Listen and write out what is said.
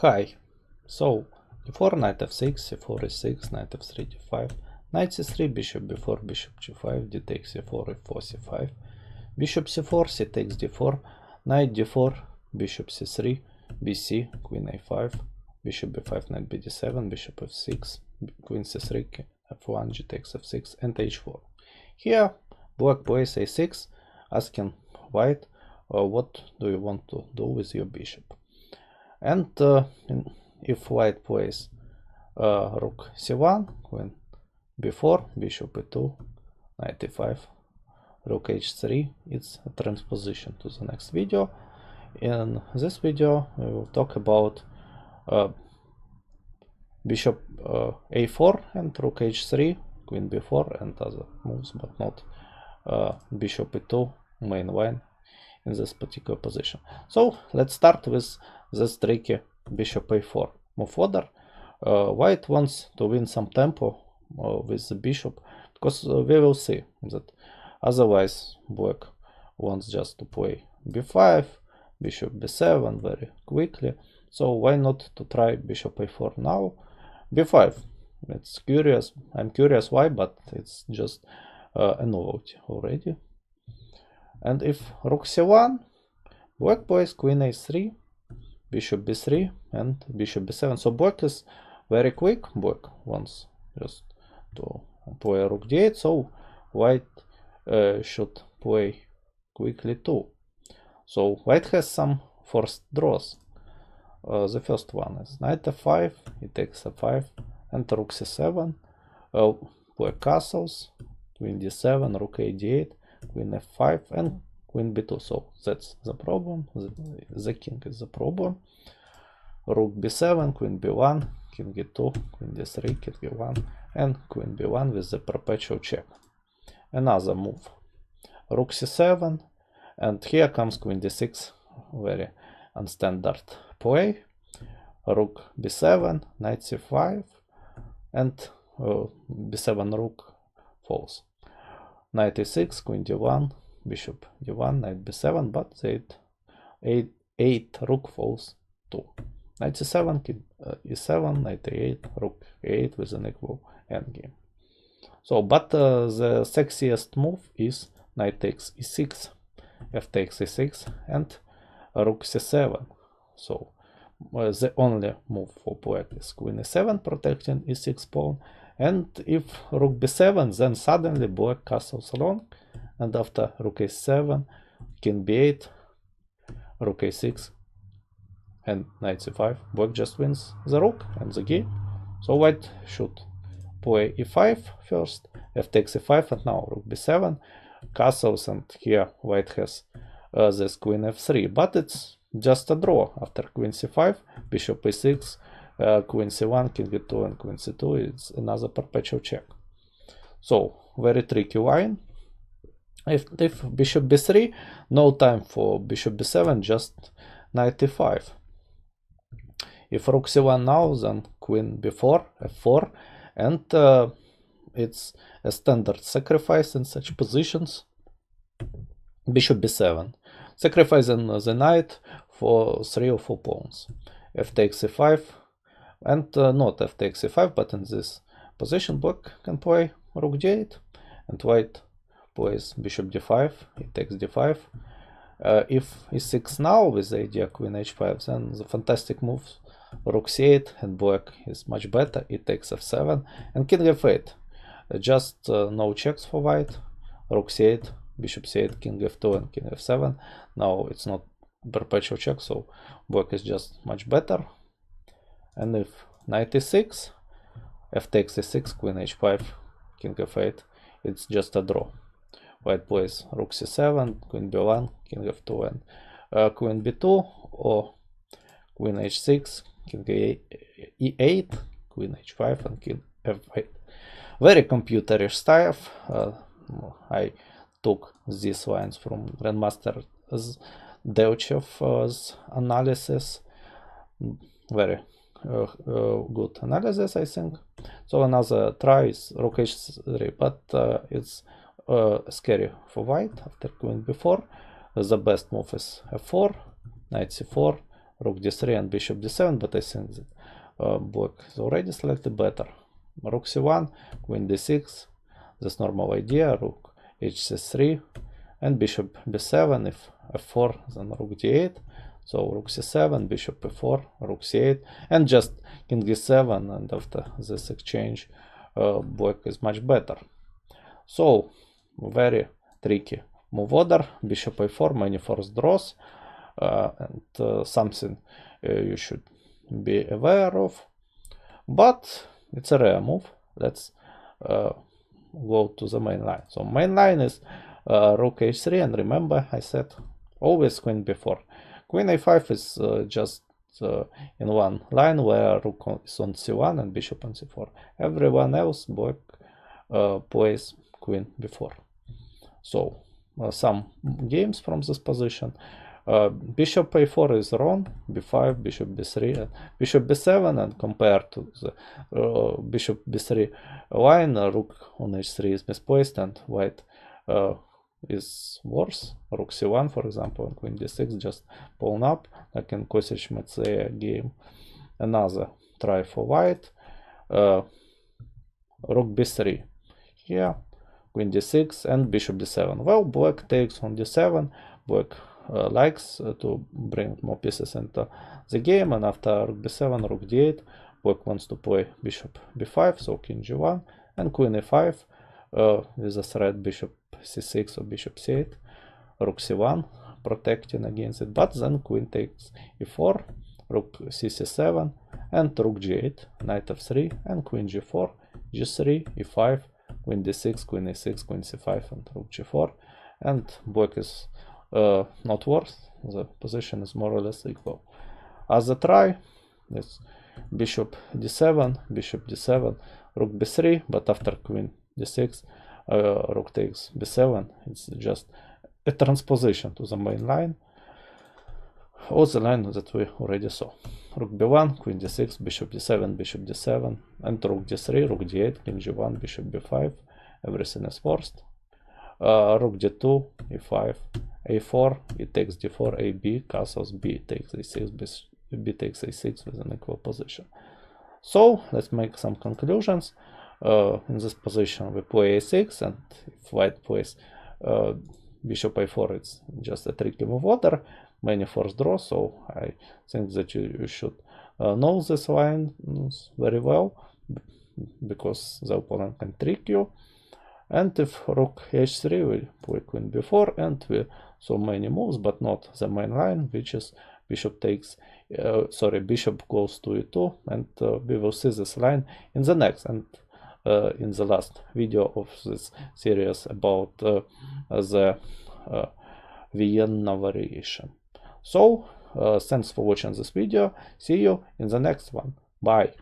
Hi. So d4 knight f6, c4 e6, knight f3 d5, knight c3, bishop b4, bishop g5, d takes c4, f4 c5, bishop c4, c takes d4, knight d4, bishop c3, bc, queen a5, bishop b5, knight bd7, bishop f6, queen c3, f1, g takes f6, and h4. Here black plays a6, asking white what do you want to do with your bishop. And if white plays rook c1, queen b4, bishop e2, knight e5, rook h3, it's a transposition to the next video. In this video we will talk about bishop a4 and rook h3, queen b4 and other moves, but not bishop e2 main line in this particular position. So let's start with this tricky bishop a4 move order. White wants to win some tempo with the bishop, because we will see that otherwise black wants just to play b5, bishop b7 very quickly. So why not to try bishop a4 now? b5, it's curious, I'm curious why, but it's just a novelty already. And if rook c1, black plays queen a3, bishop b3 and bishop b7. So black is very quick. Black wants just to play rook d8, so white should play quickly too. So white has some forced draws. The first one is knight f5, it takes f5, and rook c7, black castles, queen d7, rook a d8, queen f5, and queen b2. So that's the problem. The king is the problem. Rook b7, queen b1, king e2, queen d3, king e1, and queen b1 with the perpetual check. Another move, rook c7, and here comes queen d6, very unstandard play. Rook b7, knight c5, and b7 rook falls. Knight e6, queen d1, bishop d1, knight b7, but the 8 rook falls too. Knight c7, king e7, knight a8, rook a8 with an equal endgame. So, but the sexiest move is knight takes e6, f takes e6, and rook c7. So the only move for black is queen e7, protecting e6 pawn. And if rook b7, then suddenly black castles along, and after rook a7, king b8, rook a6, and knight c5, black just wins the rook and the game. So white should play e5 first, f takes e5, and now rook b7, castles, and here white has this queen f3, but it's just a draw. After queen c5, bishop e6, queen c1, king e2, and queen c2, it's another perpetual check. So very tricky line. If bishop b3, no time for bishop b7, just knight e5. If rook c1 now, then queen b4, f4, and it's a standard sacrifice in such positions. Bishop b7, sacrificing the knight for 3 or 4 pawns. F takes e5, and not f takes e5, but in this position black can play rook d8, and white plays bishop d5, it takes d5. If e6 now with the idea queen h5, then the fantastic moves rook c8, and black is much better, it takes f7, and king f8. Just no checks for white, rook c8, bishop c8, king f2, and king f7. Now it's not perpetual check, so black is just much better. And if knight e6, f takes e6, queen h5, king f8, it's just a draw. White plays rook c7, queen b1, king f2, and queen b2, or queen h6, king e8, queen h5, and king f8. Very computerish stuff. I took these lines from Grandmaster Delchev's analysis. Very good analysis, I think. So another try is rook h3, but it's scary for white after queen b4. The best move is f4, knight c4, rook d3 and bishop d7, but I think that black is already selected better. Rook c1, queen d6, that's normal idea, rook hc3, and bishop b7, if f4, then rook d8, so rook c7, bishop e4, rook c8, and just king e7, and after this exchange, black is much better. So, very tricky move order, bishop a4, many forced draws, and something you should be aware of, but it's a rare move. Let's go to the main line. So main line is rook h3, and remember I said always queen b4. Queen a5 is just in one line where rook is on c1 and bishop on c4. Everyone else black plays queen b4. So some games from this position. Bishop a4 is wrong, b5, bishop b3, bishop b7, and compared to the bishop b3 line, rook on h3 is misplaced and white is worse. Rook c1, for example, and queen d6 just pawn up, like in Kosic Nxd4 game. Another try for white, rook b3 here, queen d6, and bishop d7. Well, black takes on d7, black likes to bring more pieces into the game, and after rook b7, rook d8, black wants to play bishop b5, so king g1, and queen e5 with a threat bishop c6 or bishop c8, rook c1 protecting against it, but then queen takes e4, rook cc7, and rook g8, knight f3, and queen g4, g3, e5, queen d6, queen a6, queen c5, and rook g4, and black is not worse. The position is more or less equal. As a try, it's bishop d7, bishop d7, rook b3, but after queen d6, rook takes b7. It's just a transposition to the main line, or the line that we already saw. Rook b1, queen d6, bishop d7, bishop d7, and rook d3, rook d8, king g1, bishop b5. Everything is forced. Rook d2, e5, a4, e takes d4, ab, castles, b takes a6, b takes a6 with an equal position. So let's make some conclusions. In this position we play a6, and if white plays bishop a4, it's just a tricky move order, many forced draws, so I think that you should know this line very well, because the opponent can trick you. And if rook h3, we play queen b4, and we saw many moves, but not the main line, which is bishop takes, bishop goes to e2, and we will see this line in the next and in the last video of this series about the Vienna variation. So thanks for watching this video. See you in the next one. Bye.